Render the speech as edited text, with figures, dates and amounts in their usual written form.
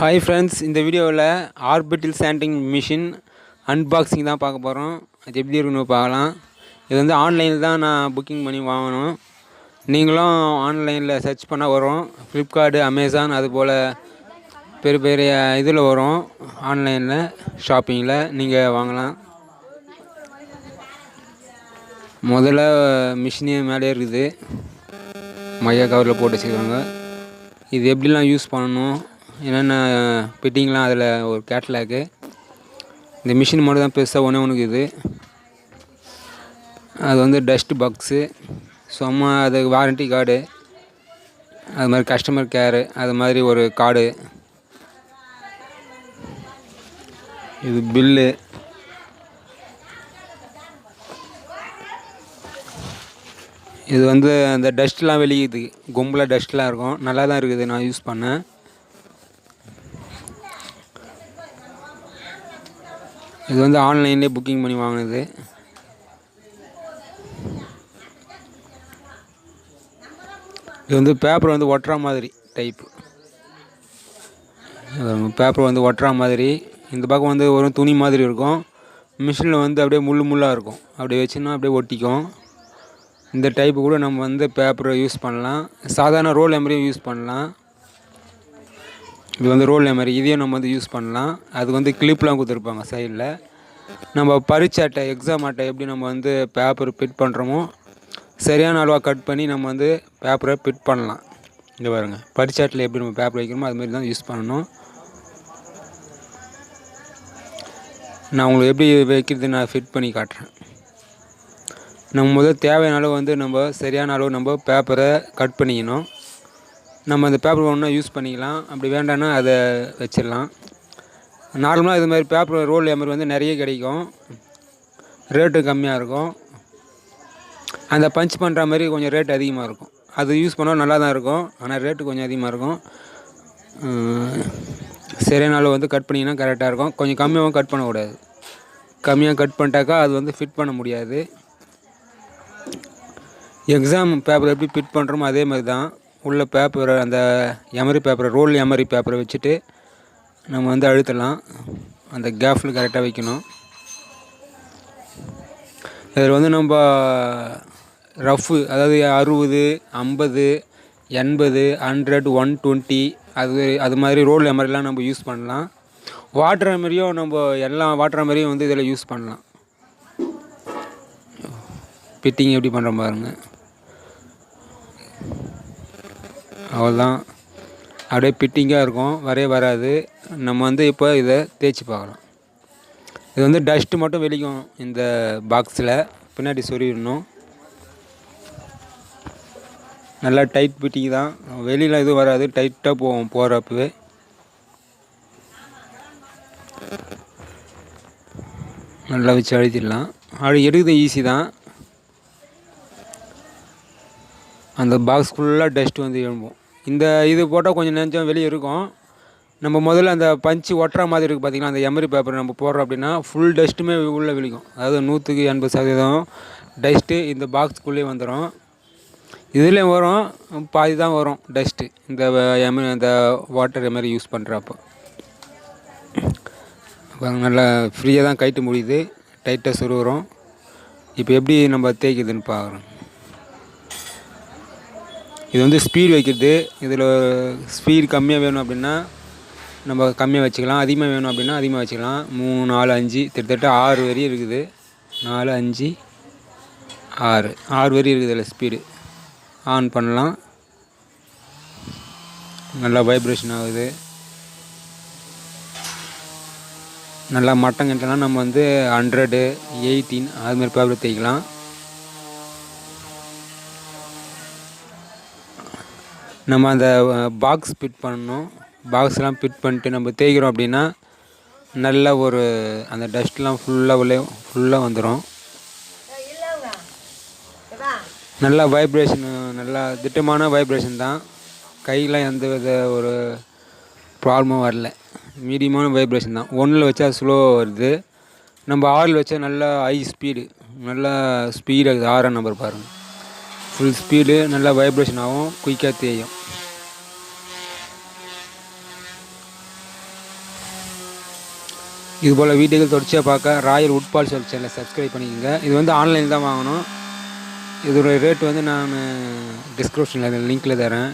Hi friends, இந்த வீடியோவில் orbital sanding machine unboxing தான் பார்க்க போகிறோம். அது எப்படி இருக்குன்னு பார்க்கலாம். இது வந்து ஆன்லைனில் தான் நான் புக்கிங் பண்ணி வாங்கணும். நீங்களும் ஆன்லைனில் சர்ச் பண்ணால் வரும். ஃப்ளிப்கார்ட்டு, அமேசான் அதுபோல் பெரிய பெரிய இதில் வரும். ஆன்லைனில் ஷாப்பிங்கில் நீங்கள் வாங்கலாம். முதல்ல மிஷினே மேலே இருக்குது, மையா கவரில் போட்டு வச்சுருக்காங்க. இது எப்படிலாம் யூஸ் பண்ணணும், என்னென்ன ஃபிட்டிங்லாம் அதில் ஒரு கேட்லாக்கு. இந்த மிஷின் மட்டும் தான் பெருசாக ஒன்றுக்கு இது. அது வந்து டஸ்ட் பாக்ஸு, சும்மா அது வாரண்ட்டி கார்டு, அது மாதிரி கஸ்டமர் கேரு, அது மாதிரி ஒரு கார்டு. இது பில்லு. இது வந்து அந்த டஸ்ட்லாம் வெளியுது, கும்பலாக டஸ்ட்லாம் இருக்கும். நல்லா தான் இருக்குது, நான் யூஸ் பண்ணேன். இது வந்து ஆன்லைன்லேயே புக்கிங் பண்ணி வாங்கினது. இது வந்து பேப்பர் வந்து ஒட்டுற மாதிரி டைப்பு. பேப்பர் வந்து ஒட்டுற மாதிரி. இந்த பக்கம் வந்து ஒரு துணி மாதிரி இருக்கும். மிஷினில் வந்து அப்படியே முள்ளாக இருக்கும். அப்படியே வச்சுன்னா அப்படியே ஒட்டிக்கும். இந்த டைப்பு கூட நம்ம வந்து பேப்பரை யூஸ் பண்ணலாம். சாதாரண ரோல் எமரியும் யூஸ் பண்ணலாம். இது வந்து ரோல் எமரி, இதையும் நம்ம வந்து யூஸ் பண்ணலாம். அது வந்து கிளிப்லாம் கொடுத்துருப்பாங்க சைடில். நம்ம பரீட்சை அட்டை, எக்ஸாம் அட்டை எப்படி நம்ம வந்து பேப்பர் ஃபிட் பண்ணுறோமோ சரியான அளவாக கட் பண்ணி நம்ம வந்து பேப்பரை ஃபிட் பண்ணலாம். இங்கே பாருங்கள், பரீட்சை அட்டையில் எப்படி நம்ம பேப்பர் வைக்கிறோமோ அது மாதிரி தான் யூஸ் பண்ணணும். நான் உங்களுக்கு எப்படி வைக்கிறது நான் ஃபிட் பண்ணி காட்டுறேன். நம்ம முதல் தேவையான அளவு வந்து நம்ம சரியான அளவு நம்ம பேப்பரை கட் பண்ணிக்கணும். நம்ம அந்த பேப்பர் ஒன்றா யூஸ் பண்ணிக்கலாம், அப்படி வேண்டான்னா அதை வச்சிடலாம். நார்மலாக இது மாதிரி பேப்பர் ரோல் எமரி வந்து நிறைய கிடைக்கும், ரேட்டு கம்மியாக இருக்கும். அந்த பஞ்ச் பண்ணுற மாதிரி கொஞ்சம் ரேட் அதிகமாக இருக்கும். அது யூஸ் பண்ணால் நல்லா தான் இருக்கும், ஆனால் ரேட்டு கொஞ்சம் அதிகமாக இருக்கும். சரியான அளவு வந்து கட் பண்ணிங்கன்னா கரெக்டாக இருக்கும். கொஞ்சம் கம்மியாகவும் கட் பண்ணக்கூடாது. கம்மியாக கட் பண்ணிட்டாக்கா அது வந்து ஃபிட் பண்ண முடியாது. எக்ஸாம் பேப்பர் எப்படி ஃபிட் பண்ணுறோமோ அதே மாதிரி தான். உள்ள பேப்பரை, அந்த எமரி பேப்பரை, ரோல் எமரி பேப்பரை வச்சுட்டு நம்ம வந்து அழுத்தலாம். அந்த கேஃபில் கரெக்டாக வைக்கணும். இதில் வந்து நம்ம ரஃப்பு, அதாவது 60, 50, 80, 100, 120 அது மாதிரி ரோல் எமரிலாம் நம்ம யூஸ் பண்ணலாம். வாட்டர் எமரியும் நம்ம எல்லா வாட்டர் எமரியும் வந்து இதில் யூஸ் பண்ணலாம். ஃபிட்டிங் எப்படி பண்ணுற பாருங்கள். அவ்வளோதான், அப்படியே ஃபிட்டிங்காக இருக்கும், வராது. நம்ம வந்து இப்போ இதை தேய்ச்சி பார்க்கலாம். இது வந்து டஸ்ட்டு மட்டும் வெளிக்கும் இந்த பாக்ஸில், பின்னாடி சொருவிடணும். நல்லா டைட் ஃபிட்டிங் தான், வெளியில் எதுவும் வராது, டைட்டாக போகும் போகிறப்பவே. நல்லா வச்சு அழுத்திடலாம். எடுக்கிறது ஈஸி தான். அந்த பாக்ஸ் ஃபுல்லாக டஸ்ட்டு வந்து எழும்பும். இந்த இது போட்டால் கொஞ்சம் நெஞ்சம் வெளியே இருக்கும். நம்ம முதல்ல அந்த பஞ்சு ஒட்டுற மாதிரி இருக்குது பார்த்திங்கன்னா, அந்த எமரி பேப்பர் நம்ம போடுறோம் அப்படின்னா ஃபுல் டஸ்ட்டுமே உள்ளே விழிக்கும். அதாவது 100% டஸ்ட்டு இந்த பாக்ஸ்க்குள்ளேயே வந்துடும். இதுலேயும் வரும், பாதி தான் வரும் டஸ்ட்டு இந்த வாட்டர் எமரி யூஸ் பண்ணுறப்போ. நல்லா ஃப்ரீயாக தான் கைட்டு முடியுது, டைட்டாக சொருகிறோம். இப்போ எப்படி நம்ம தேய்க்குதுன்னு பார்க்குறோம். இது வந்து ஸ்பீடு வைக்கிறது. இதில் ஸ்பீடு கம்மியாக வேணும் அப்படின்னா நம்ம கம்மியாக வச்சுக்கலாம், அதிகமாக வேணும் அப்படின்னா அதிகமாக வச்சுக்கலாம். 3, 4, 5 கிட்டத்தட்ட 6 வரி இருக்குது. 4, 5, 6 வரி இருக்குது இதில். ஸ்பீடு ஆன் பண்ணலாம். நல்லா வைப்ரேஷன் ஆகுது. நல்லா மட்டங்கிட்டனா நம்ம வந்து 100, 18 அதுமாதிரி பேப்பர் தேய்க்கலாம். நம்ம அந்த பாக்ஸ் ஃபிட் பண்ணணும். பாக்ஸ்லாம் ஃபிட் பண்ணிட்டு நம்ம தேய்க்கிறோம் அப்படின்னா நல்ல ஒரு அந்த டஸ்ட்லாம் ஃபுல்லாக வந்துடும். நல்லா வைப்ரேஷன், நல்லா திட்டமான வைப்ரேஷன் தான். கையெலாம் எந்த வித ஒரு ப்ராப்ளமும் வரல, மீடியமான வைப்ரேஷன் தான். 1ல் வச்சா ஸ்லோவாக வருது, நம்ம 6ல் வச்சா நல்லா ஹை ஸ்பீடு, நல்லா ஸ்பீடாகுது. 6ஆம் நம்பர் பாருங்கள், ஃபுல் ஸ்பீடு, நல்லா வைப்ரேஷன் ஆகும், குயிக்காக தேயும். இதுபோல் வீடியோக்கள் தொடர்ச்சியாக பார்க்க ராயல் உட்பால் சேனலை சப்ஸ்கிரைப் பண்ணிக்கோங்க. இது வந்து ஆன்லைனில் தான் வாங்கணும். இதோட ரேட் வந்து நான் டிஸ்கிரிப்ஷனில் லிங்க்கில் தரேன்.